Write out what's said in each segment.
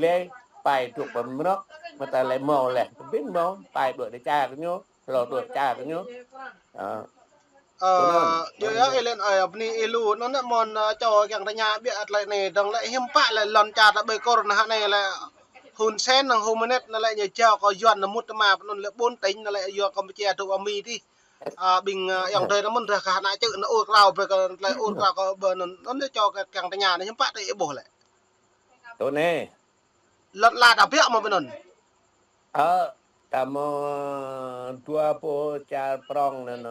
lê bài chụp bấm nó mà ta lại mò lẹ biết mò bài đuổi để cha cái nhớ lò đuổi cha cái nhớ cho nên Yo ya elen abni ilu non mon cho yang tanya biat lại này dong lại hiếm pak lại lon cha đã bê cor na này là hun sen nang humanet na lại nhờ cho có yuan na mut ma non le bốn tính na lại yo Campuchia tu ami đi bình yang đời nó mình ra khả năng chữ nó ô rau về cái lại ô rau có bờ nó cho cái yang tanya này hiếm pak để bổ lại tôi nè lật là đã biết mà bên non tamo tua po cha prong nên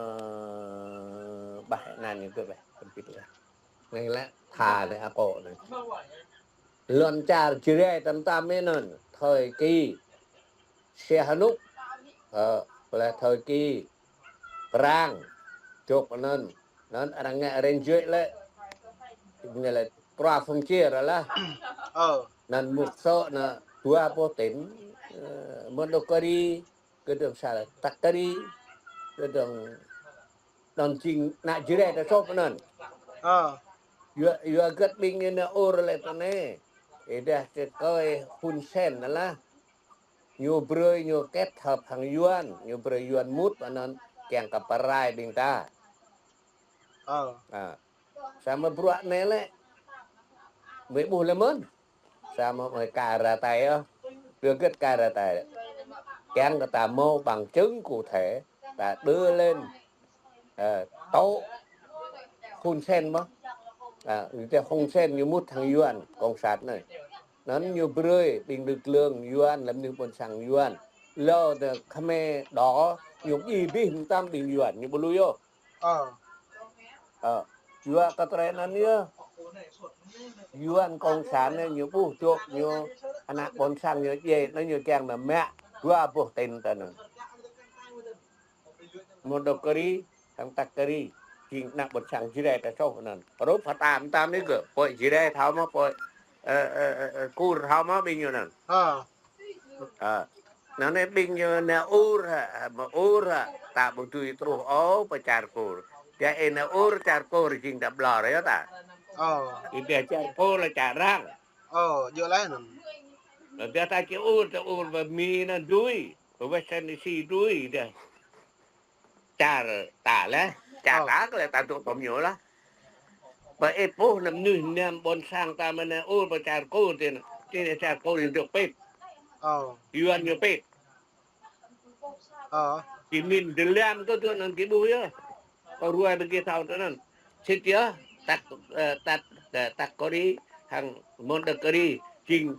bài nan như thế vậy này là thà này ako này luận cha chỉ ra tận tam nên thời kỳ xe hanuk là thời kỳ rang chụp nên anh nghe ranger lại như là qua phong chia rồi là nên một số là tua po tỉnh mondokari cái đường sao takari cái đường đòn chinh nãy chỉ ra số nên vừa gật bình như là ô lại tao nè để sẽ coi hun sen là nhiều bơi nhiều kết hợp hàng yuan nhiều bơi yuan mút và nên kèn cặp parai bình ta sama buat này lại mấy bù lên mơn sama mấy cà ra tay vừa kết cà ra tay kèn người ta mô bằng chứng cụ thể ta đưa lên tấu hun sen mà người ta hun sen như mút thằng yuan con sát này nó nhiều bơi bình lực lượng yuan làm như bọn sang yuan lo de khmer đó nhiều gì biết tam bình yuan như bolu yo yuan cái tren anh nhớ yuan con sản này nhiều bu chuột nhiều anak bọn sang nhiều gì nó nhiều keng là mẹ dua buh tên tên mondokari thằng takari chính nặng bọn sang chỉ đây ta sau này rồi phát tam đấy cơ bội chỉ đây tháo mà bội cua tháo mà bao nhiêu nè nó này bao nhiêu nè ur ta butuh itu pacarku dia ena ur carku jing dak blar ya ta dia carku là carang giờ lấy nè dia ta ke ur và mi na đuôi và sen si đuôi dia char ta la char ta cái ta tụ tụm nhiều lá và epo nằm như nam bon sang ta mà nè ur pacarku thì carku được pet yuan yo pet Imin deliam tu nan kibu ya. Ruai bagi tahu tu nan. Setia tak kori hang mondokari jing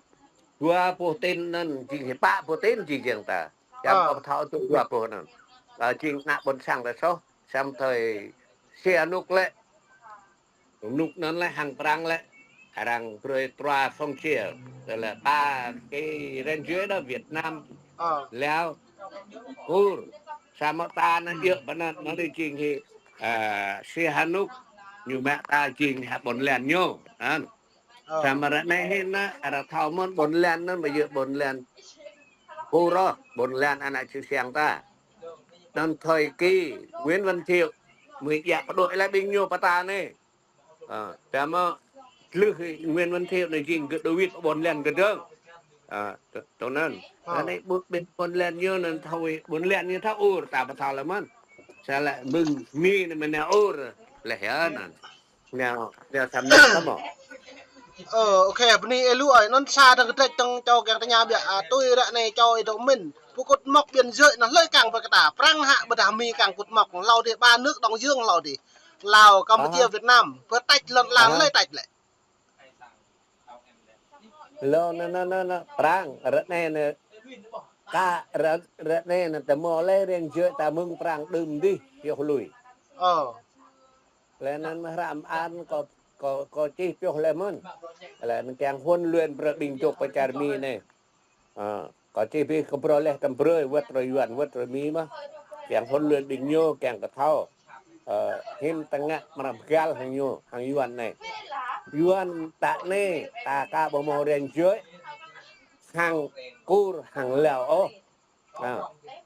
20 nan jing hepa poten jing yang ta. Yang kau tahu tu 20 nan. Jing nak bon sang ta so sam thời xe nục lệ. Nục nan lại hàng prang lệ. Hàng rồi tra phong chia là ba cái ranger đó Việt Nam leo cur sama tanah dia benar nanti cing hi si hanuk nyu mak ta cing ha bon len nyo an sama này hina ada thau mon bon len nan bây giờ bon len puro bon len anak chư siang ta dan thời kỳ Nguyễn Văn Thiệu mười dạ đội lại bình nhiêu ta này sama lư Nguyễn Văn Thiệu này cing cái đối bon len cái đường cho nên này bút bên bốn len như nên thôi bốn len như thao ur ta bắt thao là mất sao lại mừng mi này mình ur là hết nào tham gia lắm mà ok bni elu ơi non xa đang cái trong cho cái nhà bịa tôi đã này cho ấy mình phụ cột mọc biển rơi nó lơi càng vào cái tả prang hạ bờ đà mi càng cột mọc lau thì ba nước đóng dương lau thì Lào Campuchia Việt Nam vừa tách lần làng lơi tách lại lo nó prang rất này cả rất này là tầm mò lấy riêng chơi ta mừng prang đừng đi yêu lùi lên nên làm ăn có chi tiêu lên mơn là nó càng huấn luyện bờ bình chụpไปจารมีnày có chi phí không pro lên tầm bơi vớt rồi yuan vớt rồi mi mà càng huấn luyện bình nhiêu càng cả thao hiên tăng ngã mà làm gal hàng nhiêu hàng yuan này yuan tạ nè tạ ca bộ mô riêng chơi hàng cur hàng lèo ô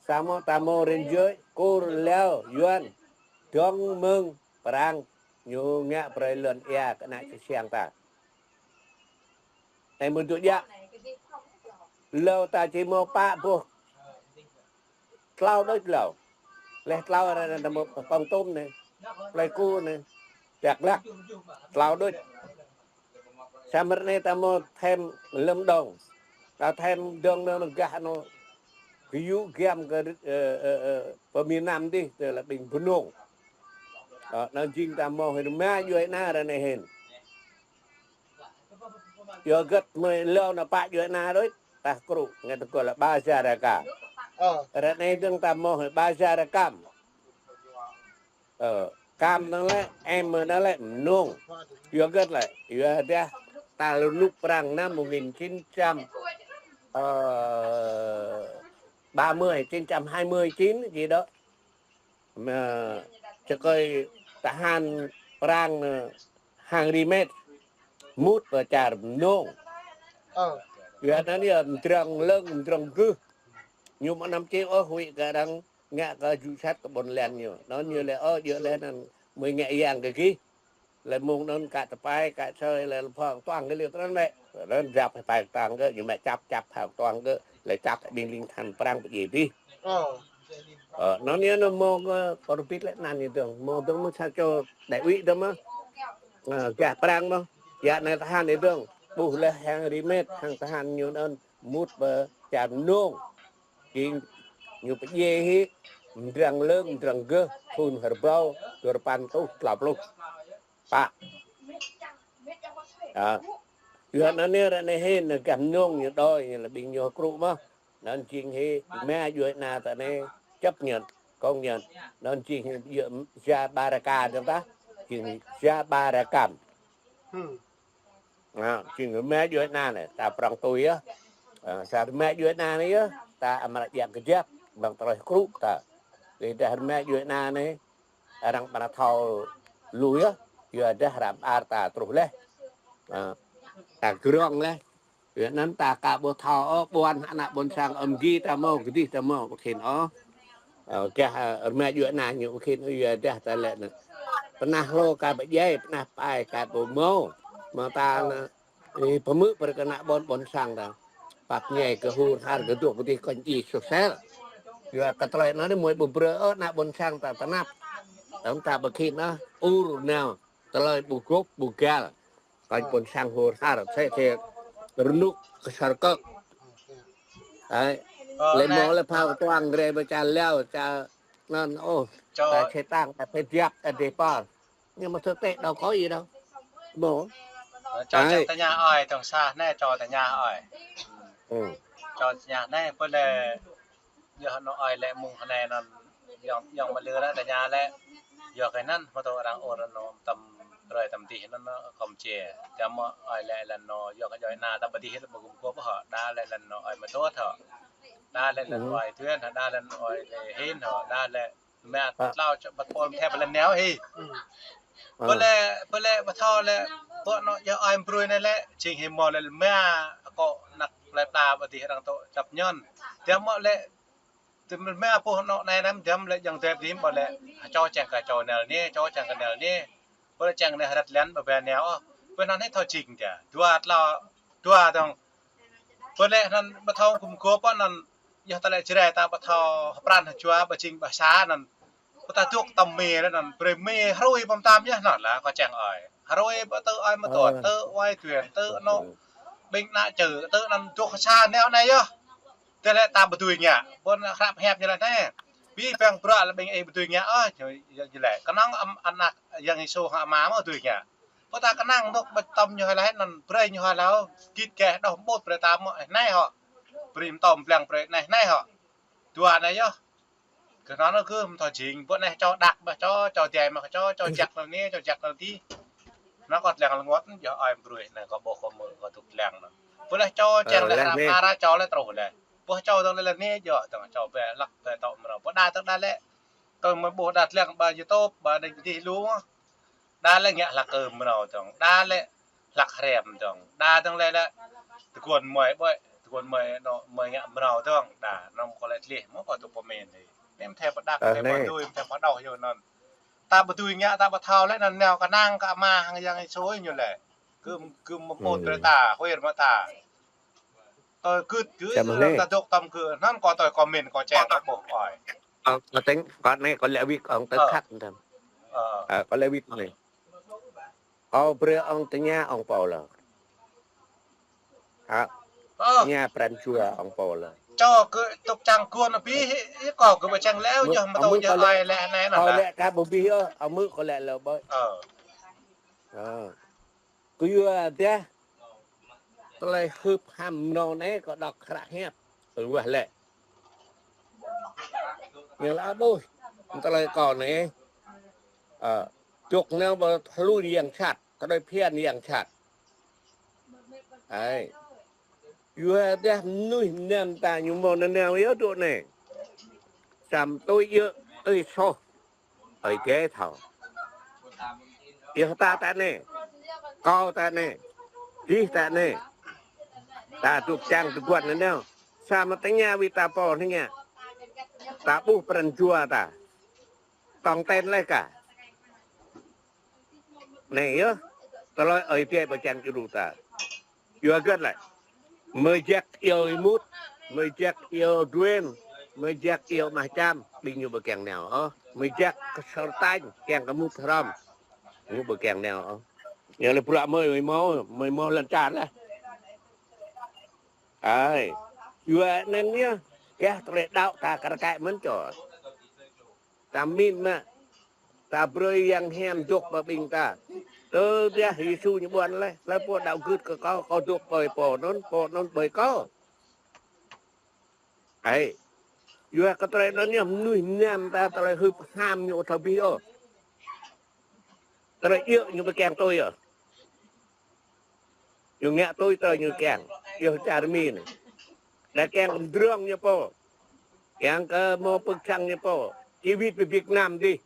samo tamo riêng chơi cur lèo yuan trong mừng perang nyu ngạ perluan ya kena siang ta. Ai menurut dia lâu ta chỉ mua ba buộc lau đôi lâu lấy lau là một con tôm này lấy cu này chặt lắc lau đôi sáng nay ta mua thêm lâm đồng ta thêm đường nó gà nó ví dụ game cái ở miền Nam đi tức là bình phun nông nó chính ta mua hình má dưới na ra này hình giờ gật mười lâu nó bạ dưới na đấy ta kêu nghe tôi gọi là ba giờ ra cả ra này đừng ta mua hình ba giờ ra cam cam nó lại em nó lại nông giờ gật lại giờ ra ta lúc perang năm 1930 1929 gì đó mà cho coi tahan perang hàng rimet mút và trà nông giờ nó đi trăng lưng trăng cứ nhưng mà năm trước ở huyện cả đang ngã cái du sát cái bồn len nhiều nó như là ở giữa lên là 10 ngày giang cái kia là muốn nó cả tập bài cả chơi là phong toàn cái liều đó này nó dập phải toàn cái nhưng mà chắp hàng toàn cái lại chắp biên linh thành prang cái gì đi nó như nó mua có biết lại nan như tưởng mua tôi muốn sao cho đại ủy đó mà cả prang mà dạ này ta han để tưởng bù là hàng rimet hàng ta han nhiều hơn mút và chả nông kinh nhiều cái gì hết răng lưng răng cơ phun herbal rồi pan tốt lọc luôn ba giờ nó nêu ra này hết là cảm nhung như đôi như là bình nhiều cũ mà nên chuyện hết mẹ dưới na tại này chấp nhận công nhận nên chuyện giữa ra baraka được ta chuyện ra barakam chuyện mẹ dưới na này ta prang tôi á sao mẹ dưới na này á ta amat yang kejap bang terus cũ ta để dah mẹ dưới na này orang pada thau lui á giờ dah ram arta terus leh ta grong leh Việt Nam ta cả bộ thọ buồn anak buồn sang ghi ta mau cái gì ta mau cái nó cái mẹ dưới na nhiều khi nó giờ dah ta lại pernah lo ka bejai pernah pai ka bomo mà ta thì pemuk perkena bon sang ta pat nyai ke hur har ke tu putih konci sukses juga ketlai nó đi muối bùn bơ na bon sang ta tanap ông ta bậc khi nó ur nào telai bu gốc bu gal còn bon sang hur har sẽ thế renuk kesarkak đấy lấy mỏ lấy phao toang rồi bây giờ leo cha nên ô ta chế tăng ta phải giặc ở đây pa nhưng mà thực tế đâu có gì đâu bố cho ta nhà ỏi tổng xa nè cho ta nhà ỏi cho nhà nè bữa lệ giờ nó ỏi lệ mùng này nó dòng mà lừa đó ta nhà lệ giờ cái năn mà tôi đang ổn nó tầm rồi tầm tí nó không chè cho mà ỏi lệ là nó giờ cái giờ na ta bật đi hết một gồm có họ đa lệ là nó ỏi mà tốt họ đa lệ là ỏi thuyền đa lệ ỏi để hên họ đa lệ mẹ lao cho bật bom theo lần néo hi bữa lệ mà thò lệ bữa nó giờ ai bơi này lệ trình hình mò lệ mẹ có nặc lệ ta bật thì đang tội chập nhân theo mọi lệ từ mẹ bố nó này nắm theo lệ dòng theo tím bảo lệ cho chàng cả trò nào nè cho chàng cả nào nè bữa chàng này đặt lén bảo về néo bữa nó hết thò trình kìa tua thằng bữa lệ nó mà thò cùng cố bữa nó giờ ta lại chơi ta bắt thò pran chúa bà trình bà xá nó ta chuộc tầm mì đó là mì haroi bom tam nhá nó là có chẳng ỏi haroi bữa tư ai mà tuổi tư oai thuyền tư nó bình nã trừ tư nằm chuộc xa neo này á thế là ta bự tuổi nhỉ con khám hẹp như là thế vì phèn bữa là bình ấy bự tuổi nhỉ ơi như vậy cái năng ăn nạc yang số hạ má mà tuổi nhỉ có ta cái năng thôi bật tâm như hay là hết nằm bơi như hay là kít kẻ đâu bột bơi tam mọi này họ prim tòm pleng bơi này họ tua này nhá cái nó cứ thò chính bữa này cho đặt mà cho tiền mà cho chặt nào nè cho chặt nào tí nó còn lẹng là ngót giờ ai bưởi này có bộ có mỡ có tục lẹng nữa bữa này cho chàng lại làm ra cho lại trổ này bữa cho tao lên nè giờ tao cho về lắc về tao mà bữa đa lẽ tôi mới bộ đặt lẹng bà YouTube bà định đi luôn đa lẽ nhẹ lạc mà nào tao đa lẽ lạc rèm tao đa tao lẽ là quần mười vậy quần mười nó mười nhẹ mà nào tao đã nó có lẽ liền mất có tục của mình thì em theo bắt đặt theo bắt đuôi theo bắt đầu rồi nó ta bắt đuôi nhá ta bắt thao lấy là nèo cả nang cả ma hàng giang số như lệ cứ một một cái ta huyền mà ta tôi cứ Sama ni. ta dục tâm cứ nó có tôi có mình có chèn có bộ hỏi Có tính có này có lẽ việc ông tới khắc thầm. Có lẽ việc này. Bữa ông tới nhà ông Paul là. Nhà Pranchua ông Paul là. cho cứ tục trang cuốn nó bí có cứ mà chẳng lẽ giờ mà tôi giờ ai lẽ này Có là lẽ cả bộ bì ông mưa có lẽ là bơi. Cứ như thế. Tôi lại hụp hàm nó này có đọc khả hẹp. Quả lệ. Như là đôi. Tôi lại còn này. Chục nào mà lui dạng chặt. Tôi lại phiền dạng chặt. Đấy. Vừa đẹp nuôi nền ta nhưng mà nó nào yếu chỗ này. Xàm tôi yếu. Ơi sao. Ở ghế thảo. Yếu ta ta nè. Cao ta nè. Đi ta nè. Ta trục trang trục quật nữa nào. Sao mà tính nhà vì ta bỏ thế nha. Ta bố phần chua ta. Tòng tên lại cả. Này á. Ta nói ở phía bà chàng cho đủ ta. Vừa gất lại. Mới chắc yêu mút. Mới chắc yêu duyên. Mới chắc yêu mà chăm. Đi như bà kèng nào. Mới chắc sở tanh. Kèng cả mút râm. Như bà kèng nào. Nhớ là phụ mới mô lần chán là. Ấy. Vừa nên nhá. Kẻ tôi đạo ta cả cái mến trò. Ta min mà. Ta bơi yang hem chụp bà bình ta. Tớ ra hì xu như buồn lấy. Lấy bộ đạo cứt có chụp bơi bò nôn bơi có. Ấy. Vừa cái tôi nó nhầm nuôi nhằm ta tôi hụp ham nhộ thờ bí ơ. Tôi yêu như bà kèng tôi à. Như nghe tôi như kèng. Yêu chả đứa mình. Đã kèng drong như bò. Kèng cơ mô bức trăng như bò. Chỉ viết về Việt Nam đi.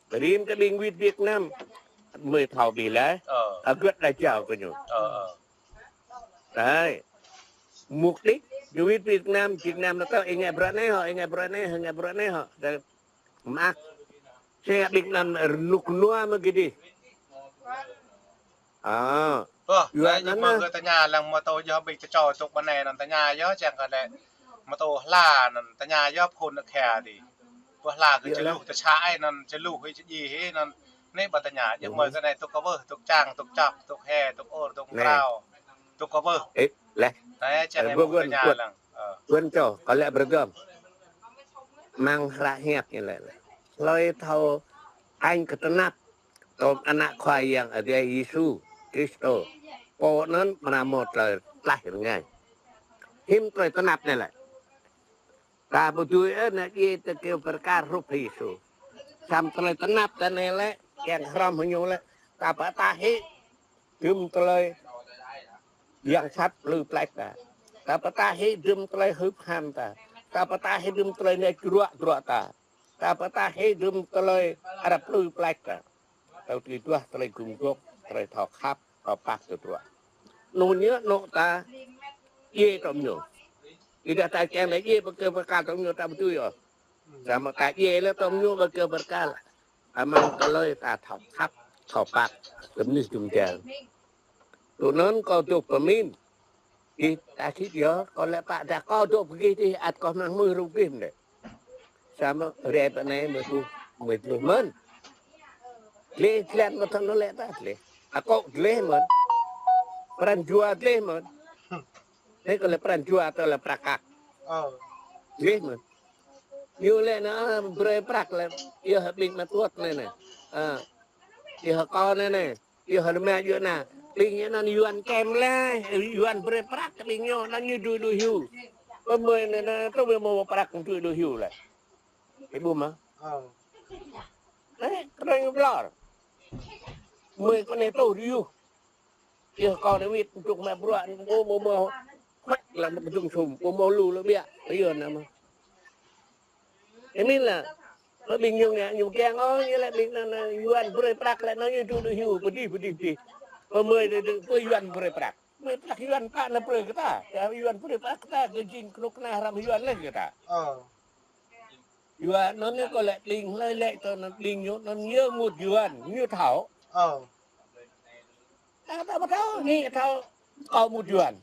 Riêng cái đình viết Việt Nam. Mới thảo bị lẽ. Quyết là chào của nhủ. Đấy. Mục đích. Như viết Việt Nam nó có anh nghe bữa nay họ. Mạc. Xe định làm nục nua mà cái đi. Đấy, nhưng mà người ta nhà là mà tôi do bị cho tục bên này là ta nhà do chẳng có lẽ mà tôi là ta nhà do phun được hè thì tôi là cứ chơi lục tôi trái nên chơi lục hay gì hết nên nên bà ta nhà nhưng mà cái này tôi cover tôi trang tôi chọc tôi hè tôi ô tôi cao tôi cover đấy chẳng này một cái nhà là quên cho có lẽ bergam mang ra hẹp như vậy lôi thâu anh cái tên nắp tôm anak khoai yang ada Yesus Kristus poนั้นmana một lời lahir ngay him tôi tên nắp này lại ta butuh na kita kêu perkara rup Yesus sam tôi tên nắp tên này lại yang haram hanyo lại ta phải ta hết dum tôi yang sat lưu plek ta phải ta hết dum tôi hụp ham ta phải ta hết dum tôi này ruak ta phải ta hết dum tôi ada lưu plek tao tuy tua tao cùng gốc tao thọ khắp thọ bạc từ tua nô nhớ nô ta ye trong nhiều thì đã ta chém lấy ye bậc cơ bậc cao trong nhiều ta tươi rồi sao mà cái ye nó trong nhiều bậc cơ bậc cao là mang tao lấy ta thọ khắp thọ bạc cũng như chung chèn tụi nó có chụp của mình thì ta thích nhớ có lẽ bạn đã có chụp cái thì ăn có mang mưa rung kim này sao mà rẻ bên này mà tu mười mến leh lihat macam no leh tak leh. Aku leh mon. Peran jua leh mon. Ni kalau peran jua atau le prakak. Leh mon. Như leh nó bơi prak là yêu hợp định mà tuốt này này. Yêu hợp con này này. Yêu hợp mẹ yêu nè. Linh nó yuan kem le, yuan bơi prak linh yo nó như đuôi hiu. Có mười này nó tôi vừa mua prak cũng đuôi hiu lại. Cái bùm á. Đấy, cái đó lor. Mười con này tôi riu, giờ con này biết chụp mẹ buồn, mô khoét là một chung sùng, mô lù nó bịa, bây giờ nào mà, em biết là nó bình thường nè, nhiều keng ó, như là bình là yuan bơi prak lại nó như chú được hiu, budi, có mười để tôi yuan bơi prak yuan pak là bơi cái ta, yuan bơi prak ta, cái gì cũng kena haram yuan lên cái ta, yuan nó có lại đình lại cho nó đình nó nhớ một yuan như thảo. Ta bắt đầu nghĩ thao có một yuan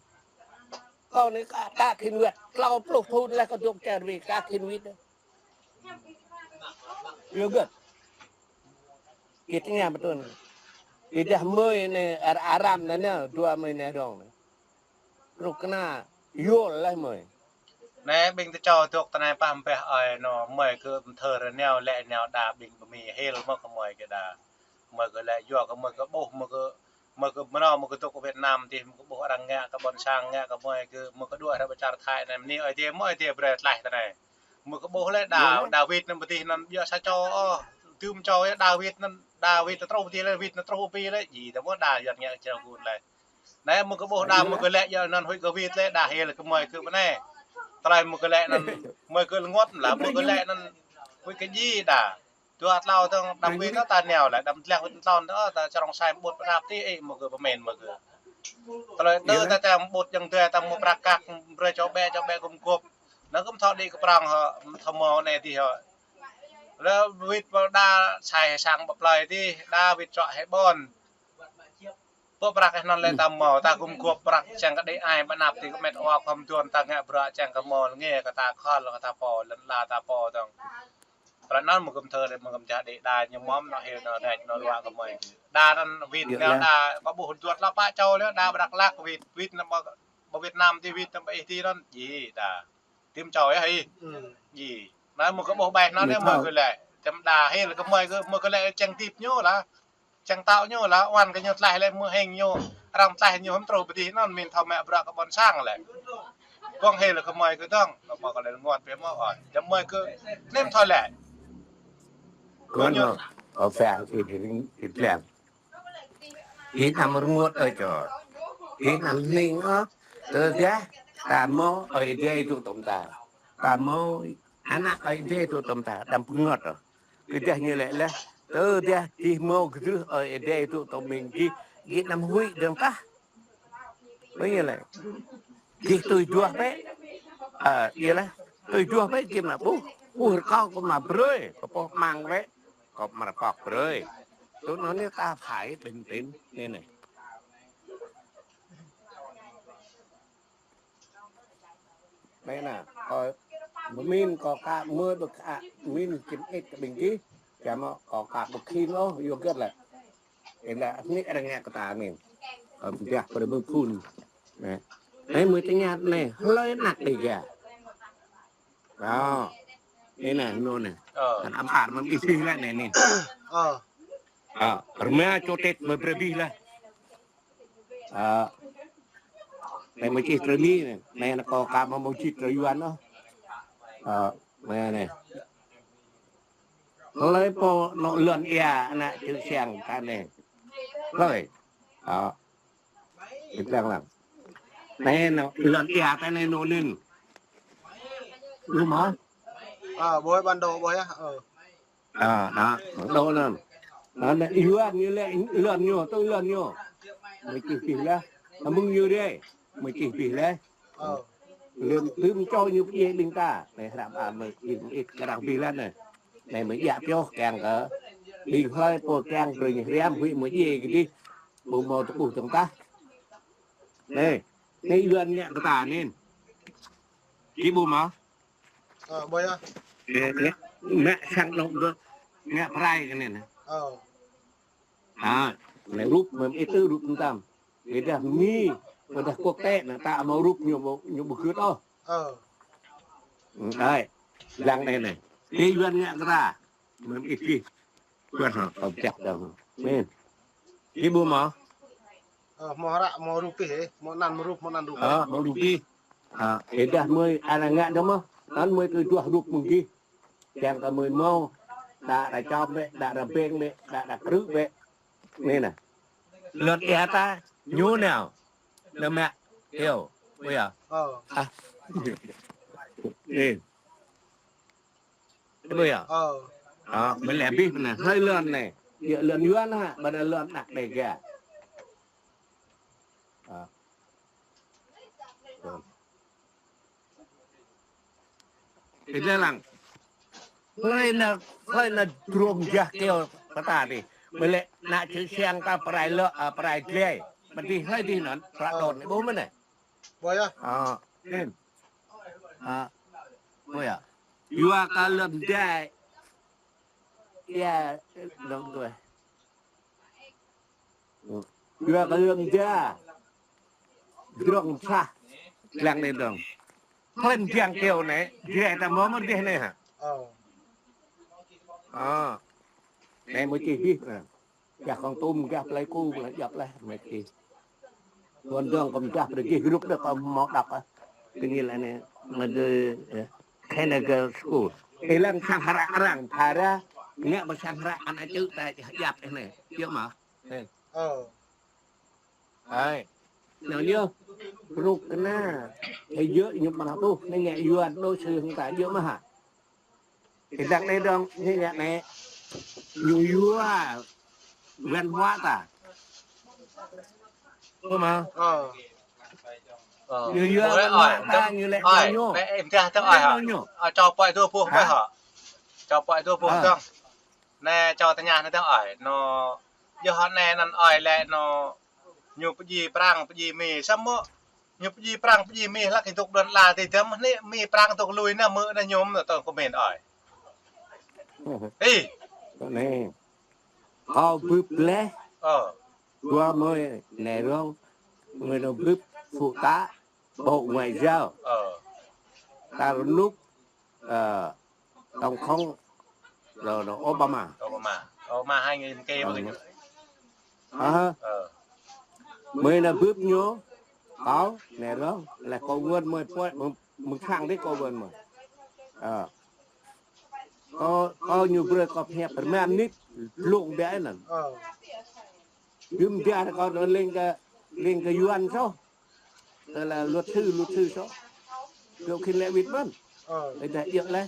con này cá thiên nguyệt lau pluk thun là con dùng chèn vì cá thiên nguyệt yêu gần kita betul tidak mới này Aram này nè 2 này dong lúc na yol lại mới nè bình tự cho thuộc tận này pam pe ơi nó mời cứ thờ rồi neo lẹ neo đà bình mì hê mà có mời cái đà mời cái lẹ do có mời cái bố mời cái nó mời cái tục của Việt Nam thì cái bố đang nghe cái bọn sang nghe cái mời cái đuôi ra bên trái thái này ni ở đây mỗi đây bẹt lại tận này mời cái bố lại David nó bữa nó giờ sao cho tươm cho David nó trâu thì David nó trâu pi đấy gì đó muốn đà giật nghe chào cùn lại nè mời cái bố đà mời cái lẹ giờ nó hơi cái David đấy đà hê là cái mời cái bên này tại một cái lẽ nó mời cái ngót là một cái lẽ nó với cái gì đã tôi lao thằng đam mê nó ta nghèo lại đam leo hơn son nữa ta cho lòng sai bột rạp tí một cái mền một cái tại tôi ta làm bột chẳng tươi ta một rạc cạc rồi cho bé cùng cộp nó cũng thọ đi cái prang họ thầm mò này thì họแล้ววิทย์ดาใช้ช่างแบบไรที่ดาวิทย์เจาะให้บอลพวกปรักนั่นเลยตามหมอตาคุมควบปรักจังก็ได้ไอ้บรรณาที่ก็เม็ดออกความจวนตาเงะปรักจังก็มอเงี้ยก็ตาคอนแล้วก็ตาปอลาตาปอต้องปรักนั้นมันก็เธอเลยมันก็จะได้ได้ยังม้อมเนาะเฮเนาะได้เนาะว่าก็ไม่ดานั่นวิทย์แล้วดาก็บุญจวดแล้วป้าเจ้าแล้วดาปรักลักวิทย์นั่นบ่เวียดนามที่วิทย์นั่นไปที่นั่นยี่ดาทีมจอยให้ยี่นั่นมันก็บอกไปนั่นเนี่ยมันก็เลยจำดาให้แล้วก็มันก็เลยจังทิพย์โย่ละจังเต่าโย่ละวันก็โย่ไหลเลยมือเฮงโย่รำไหลโย่ผมตรูไปที่นั่นมีทำแม่ปรักกับบอลสร้างแหละกองเฮแล้วก็มันก็ต้องเราบอกกันเลยงอนไปเมื่ออ่อนจะมันก็เล่มทอยแหละก็เนาะเอาแฝงอีกแล้วอีทำรงดจออีทำนิ่งเอแกตาโมเดียตุตมตาโมanak dia tu tempat dan pengot tu. Kita nyelek lah. Dia di mau gitu dia tu tominggi git nam hui dan tah. Begini. Git tu jual pe. Iyalah. Tu jual pe kim nak bu. Kau ko ma broi, ko mang pe. Ko ma pok broi. Tu nó ni ta phải bình tĩnh ni này. Đây nè, min có cả mưa được cả min chín ít bình ký chả mà có cả một khi nó vô kết là là nít đang nghe cái tà mình ở bên kia có được bơm phun này đấy mới tiếng nhát này hơi nặng đi kìa đó đây này luôn này ăn ảmมันอีซี่แล้วเนี่ยนี่rumah cotet berbeda lah này mới chỉ trừ mi này là có cả một chỉ trừ yuan đó này lấy po nó lượn ia nè chữ xèng cái này rồi được làm này nó lượn ia cái này nó lên đúng không bôi ban đầu bôi đó đâu nè nó là yuan như lệ lượn nhiều tôi lượn nhiều mấy chỉ phỉ là mừng như đây mấy chỉ phỉ làลืมcho như vậy linh ta này làm mình ít cái đặc biệt này này mới dạp cho càng ở đi hơi po càng rồi rem huy mới gì cái đi bộ màu tụ chúng ta đây đây lươn nhẹ cái tà nên cái bù máu bôi mẹ sang động luôn mẹ prai cái này nè này rút mình ít tư rút chúng ta cái là mi mà đặt quốc tế là ta mau rút nhiều một khứa đó đây răng này đi luôn nhẹ ra mình ít đi quên rồi không chặt đâu nên đi bùa mà mau rút cái mau năn mau rút đi để đã mới là ngạn đúng không nó mới từ chuột rút mừng đi chẳng cả mới mau đã cho mẹ đã bên mẹ đã rước mẹ nên là lượt e ta nhú nào là mẹ hiểu bây giờ bây giờ mới lẻ biết nè hơi lượn này địa lượn yuan ha mà là lượn đặc để kìa thì đây là hơi là truồng giặc kêu cái ta đi mới lệ nãy chữ xem ta phải lợ phải ghê mà đi hơi đi nó ra đồn bố mới này bôi em ôi à vừa cả lâm đại yeah đúng rồi vừa cả lâm đại đường xa làng này đường lên tiếng kêu này dễ ta mới mất đi này hả này mới chỉ biết nè chắc con tôm gặp lấy cu lại gặp lại mấy cái còn đường còn gặp được cái lúc đó còn mọc đập à cái gì lại này mà cái này cái school cái lần sang harang thà ra nghe mà sang harang anh ấy chữ tại gặp cái này chưa mà ai nào nhớ rục cái na thấy dữ nhưng mà nó tu nên nhẹ duyên đôi sự hiện tại dữ mà hả cái dạng này đường như nhẹ này nhiều văn hóa ta đúng không như ta như lệ nhau em ra theo ai hả cho quay đua phu quay hả cho quay đua phu không nè cho ta nhà nó theo ỏi nó giờ họ nè năn ỏi lẹ nó nhiều cái gì prang cái gì mì sắm mỡ nhiều cái gì prang cái gì mì là cái tục đơn là thì thấm nè mì prang tục lùi nè mỡ nè nhôm rồi tôi có mền ỏi đi này họ bướp lé qua mới nè rong người nó bướp phụ tá bộ ngoại giao ta lúc tổng thống rồi nó Obama hai nghìn kia mới là bướp nhớ có nè rong là cô vườn mới một khang đấy cô vườn mà có nhiều bữa có hẹp mà nít luồng bé nè nhưng ra có nó lên cái yuan số tức là luật sư số điều khi lẽ biết vẫn để đại diện lên